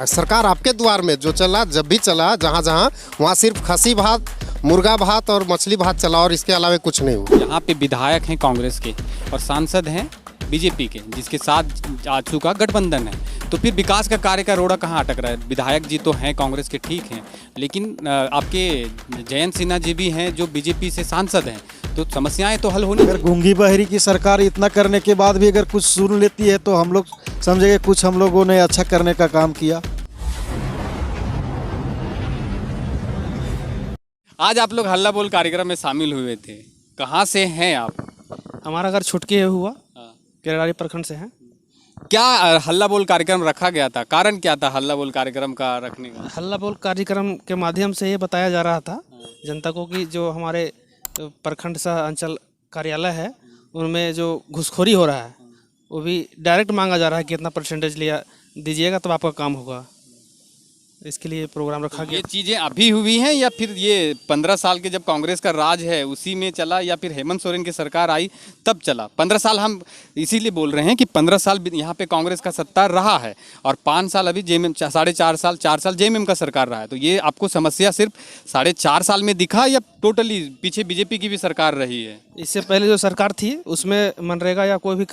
सरकार आपके द्वार में जो चला, जब भी चला, जहाँ जहाँ वहाँ सिर्फ खसी भात, मुर्गा भात और मछली भात चला और इसके अलावा कुछ नहीं हुआ। यहाँ पे विधायक हैं कांग्रेस के और सांसद हैं बीजेपी के, जिसके साथ आजसू का गठबंधन है। तो फिर विकास का कार्य का रोड़ा कहाँ अटक रहा है? विधायक जी तो हैं कांग्रेस के, ठीक हैं, लेकिन आपके जयंत सिन्हा जी भी हैं जो बीजेपी से सांसद हैं, तो समस्याएं तो हल होनी। अगर गूंगी बहरी की सरकार इतना करने के बाद भी अगर कुछ सुन लेती है तो हम लोग समझेंगे कुछ हम लोगों ने अच्छा करने का काम किया। आज आप लोग हल्ला बोल कार्यक्रम में शामिल हुए थे, कहाँ से हैं आप? हमारा घर छुटके हुआ केरारी प्रखंड से हैं। क्या हल्ला बोल कार्यक्रम रखा गया था? कारण क्या था हल्ला बोल कार्यक्रम का रखने का? हल्ला बोल कार्यक्रम के माध्यम से ये बताया जा रहा था जनता को कि जो हमारे प्रखंड सह अंचल कार्यालय है उनमें जो घूसखोरी हो रहा है वो भी डायरेक्ट मांगा जा रहा है कि इतना परसेंटेज लिया दीजिएगा तब आपका काम होगा। इसके लिए प्रोग्राम रखा गया। ये चीज़ें अभी हुई हैं या फिर ये 15 साल के जब कांग्रेस का राज है उसी में चला, या फिर हेमंत सोरेन की सरकार आई तब चला? 15 साल हम इसीलिए बोल रहे हैं कि 15 साल यहाँ पे कांग्रेस का सत्ता रहा है और 5 साल अभी जेएमएम, 4.5 साल जेएमएम का सरकार रहा है। तो ये आपको समस्या सिर्फ 4.5 साल में दिखा या टोटली पीछे बीजेपी की भी सरकार रही है? इससे पहले जो सरकार थी उसमें मनरेगा या कोई भी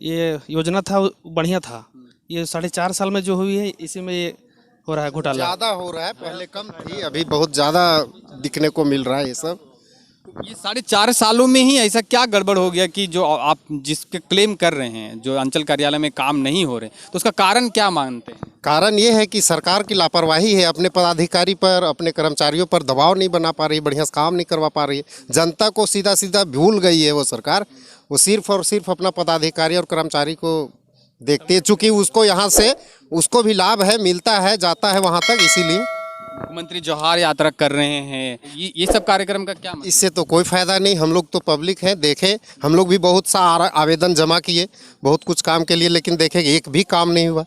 ये योजना था बढ़िया था। ये 4.5 साल में जो हुई है इसी में ये हो रहा है घोटाला। ज़्यादा हो रहा है, पहले कम थी, अभी बहुत ज़्यादा दिखने को मिल रहा है ये सब। ये 4.5 सालों में ही ऐसा क्या गड़बड़ हो गया कि जो आप जिसके क्लेम कर रहे हैं जो अंचल कार्यालय में काम नहीं हो रहे, तो उसका कारण क्या मानते हैं? कारण ये है कि सरकार की लापरवाही है, अपने पदाधिकारी पर, अपने कर्मचारियों पर दबाव नहीं बना पा रही, बढ़िया से काम नहीं करवा पा रही है। जनता को सीधा सीधा भूल गई है वो सरकार। वो सिर्फ और सिर्फ अपना पदाधिकारी और कर्मचारी को देखते हैं, चूँकि उसको यहाँ से उसको भी लाभ है, मिलता है, जाता है वहाँ तक, इसीलिए। मुख्यमंत्री जोहार यात्रा कर रहे हैं, ये सब कार्यक्रम का क्या मतलब? इससे तो कोई फ़ायदा नहीं। हम लोग तो पब्लिक हैं, देखें, हम लोग भी बहुत सा आवेदन जमा किए बहुत कुछ काम के लिए, लेकिन देखें एक भी काम नहीं हुआ।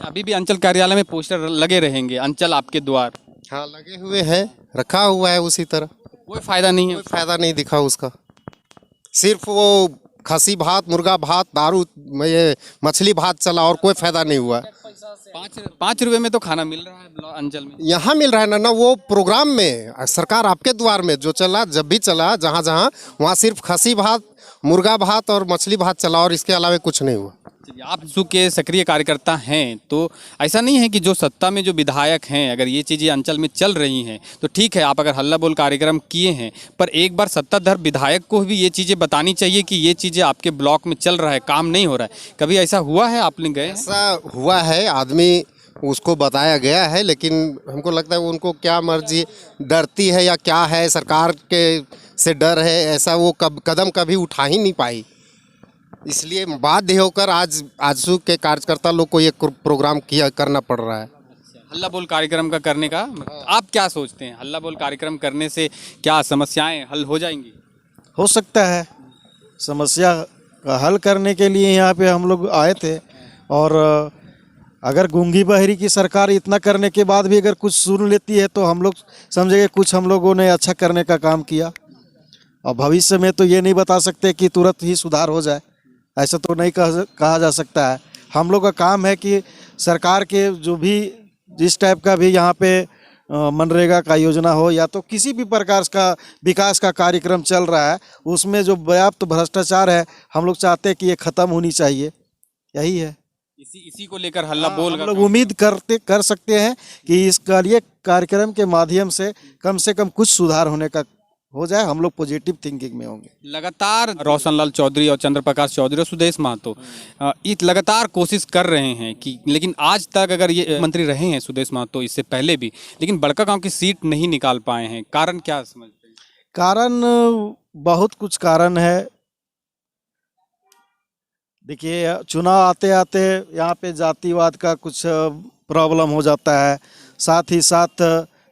अभी भी अंचल कार्यालय में पोस्टर लगे रहेंगे, अंचल आपके द्वार। हाँ, लगे हुए हैं, रखा हुआ है उसी तरह, कोई फायदा नहीं है। कोई फायदा नहीं दिखा उसका। सिर्फ वो खसी भात, मुर्गा भात, दारू, ये मछली भात चला और कोई फायदा नहीं हुआ। 5 रुपए में तो खाना मिल रहा है अंचल में। यहाँ मिल रहा है ना वो प्रोग्राम में, सरकार आपके द्वार में जो चला, जब भी चला, जहाँ जहाँ वहाँ सिर्फ खसी भात, मुर्गा भात और मछली भात चला और इसके अलावा कुछ नहीं हुआ। आप आजसू के सक्रिय कार्यकर्ता हैं, तो ऐसा नहीं है कि जो सत्ता में जो विधायक हैं अगर ये चीज़ें अंचल में चल रही हैं तो ठीक है, आप अगर हल्ला बोल कार्यक्रम किए हैं, पर एक बार सत्ताधार विधायक को भी ये चीज़ें बतानी चाहिए कि ये चीज़ें आपके ब्लॉक में चल रहा है, काम नहीं हो रहा है। कभी ऐसा हुआ है? आपने गए? ऐसा हुआ है, आदमी उसको बताया गया है, लेकिन हमको लगता है उनको क्या मर्जी डरती है या क्या है, सरकार के से डर है, ऐसा वो कदम कभी उठा ही नहीं पाई। इसलिए बाध्य होकर आज आजसू के कार्यकर्ता लोग को ये प्रोग्राम करना पड़ रहा है। हल्ला बोल कार्यक्रम का करने का आप क्या सोचते हैं? हल्ला बोल कार्यक्रम करने से क्या समस्याएं हल हो जाएंगी? हो सकता है, समस्या का हल करने के लिए यहाँ पे हम लोग आए थे। और अगर गूंगी बहरी की सरकार इतना करने के बाद भी अगर कुछ सुन लेती है तो हम लोग समझेंगे कुछ हम लोगों ने अच्छा करने का काम किया। और भविष्य में तो ये नहीं बता सकते कि तुरंत ही सुधार हो जाए, ऐसा तो नहीं कहा जा सकता है। हम लोग का काम है कि सरकार के जो भी जिस टाइप का भी यहाँ पे मनरेगा का योजना हो या तो किसी भी प्रकार का विकास का कार्यक्रम चल रहा है उसमें जो व्याप्त भ्रष्टाचार है हम लोग चाहते हैं कि ये ख़त्म होनी चाहिए। यही है, इसी को लेकर हल्ला बोल हम लोग उम्मीद कर सकते हैं कि इस कार्यक्रम के माध्यम से कम कुछ सुधार होने का हो जाए। हम लोग पॉजिटिव थिंकिंग में होंगे। लगातार रोशनलाल चौधरी और चंद्र प्रकाश चौधरी और सुदेश महतो ये लगातार कोशिश कर रहे हैं कि, लेकिन आज तक अगर ये मंत्री रहे हैं सुदेश महतो इससे पहले भी, लेकिन बड़कागांव की सीट नहीं निकाल पाए हैं। कारण क्या समझते हैं? कारण बहुत कुछ कारण है। देखिए, चुनाव आते आते यहाँ पे जातिवाद का कुछ प्रॉब्लम हो जाता है, साथ ही साथ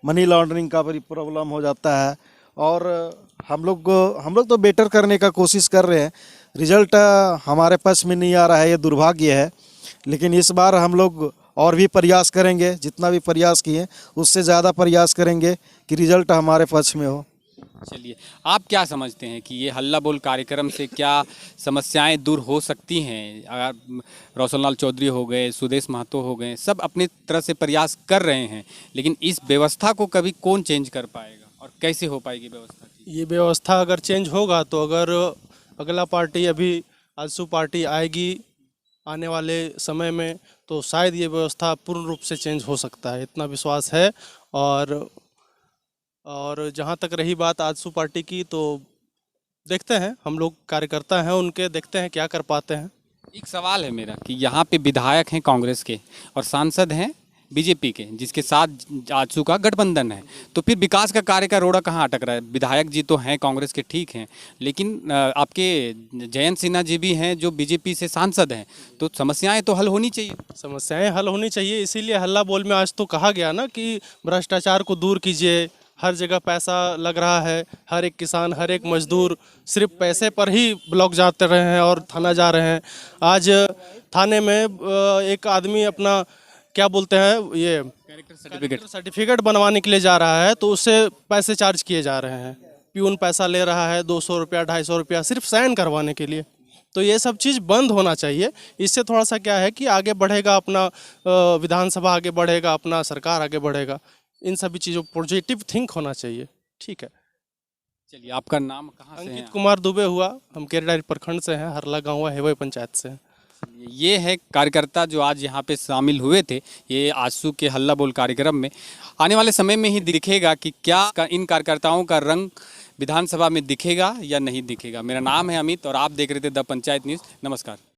मनी लॉन्ड्रिंग का भी प्रॉब्लम हो जाता है। और हम लोग तो बेटर करने का कोशिश कर रहे हैं, रिजल्ट हमारे पास में नहीं आ रहा है, ये दुर्भाग्य है। लेकिन इस बार हम लोग और भी प्रयास करेंगे, जितना भी प्रयास किए उससे ज़्यादा प्रयास करेंगे कि रिजल्ट हमारे पक्ष में हो। चलिए, आप क्या समझते हैं कि ये हल्ला बोल कार्यक्रम से क्या समस्याएं दूर हो सकती हैं? अगर रोशनलाल चौधरी हो गए, सुदेश महतो हो गए, सब अपनी तरह से प्रयास कर रहे हैं, लेकिन इस व्यवस्था को कभी कौन चेंज कर पाएगा और कैसे हो पाएगी व्यवस्था? ये व्यवस्था अगर चेंज होगा तो अगर अगला पार्टी अभी आजसू पार्टी आएगी आने वाले समय में, तो शायद ये व्यवस्था पूर्ण रूप से चेंज हो सकता है, इतना विश्वास है। और जहाँ तक रही बात आजसू पार्टी की, तो देखते हैं, हम लोग कार्यकर्ता हैं उनके, देखते हैं क्या कर पाते हैं। एक सवाल है मेरा कि यहाँ पे विधायक हैं कांग्रेस के और सांसद हैं बीजेपी के, जिसके साथ आजसू का गठबंधन है, तो फिर विकास का कार्य का रोड़ा कहाँ अटक रहा है? विधायक जी तो हैं कांग्रेस के, ठीक हैं, लेकिन आपके जयंत सिन्हा जी भी हैं जो बीजेपी से सांसद हैं, तो समस्याएं तो हल होनी चाहिए। समस्याएं हल होनी चाहिए, इसीलिए हल्ला बोल में आज तो कहा गया ना कि भ्रष्टाचार को दूर कीजिए, हर जगह पैसा लग रहा है, हर एक किसान, हर एक मजदूर सिर्फ पैसे पर ही ब्लॉक जाते रहे हैं और थाना जा रहे हैं। आज थाने में एक आदमी अपना क्या बोलते हैं, ये कैरेक्टर सर्टिफिकेट बनवाने के लिए जा रहा है, तो उससे पैसे चार्ज किए जा रहे हैं। प्यून पैसा ले रहा है 200 रुपया 250 रुपया सिर्फ साइन करवाने के लिए। तो ये सब चीज़ बंद होना चाहिए। इससे थोड़ा सा क्या है कि आगे बढ़ेगा अपना विधानसभा, आगे बढ़ेगा अपना सरकार, आगे बढ़ेगा। इन सभी चीज़ों पॉजिटिव थिंक होना चाहिए। ठीक है, चलिए, आपका नाम कहाँ से है? अंकित कुमार दुबे हुआ, हम केरडारी प्रखंड से हैं, हरला गाँव हेवे पंचायत से हैं। ये है कार्यकर्ता जो आज यहाँ पे शामिल हुए थे ये आजसू के हल्ला बोल कार्यक्रम में। आने वाले समय में ही दिखेगा कि क्या इन कार्यकर्ताओं का रंग विधानसभा में दिखेगा या नहीं दिखेगा। मेरा नाम है अमित और आप देख रहे थे द पंचायत न्यूज़। नमस्कार।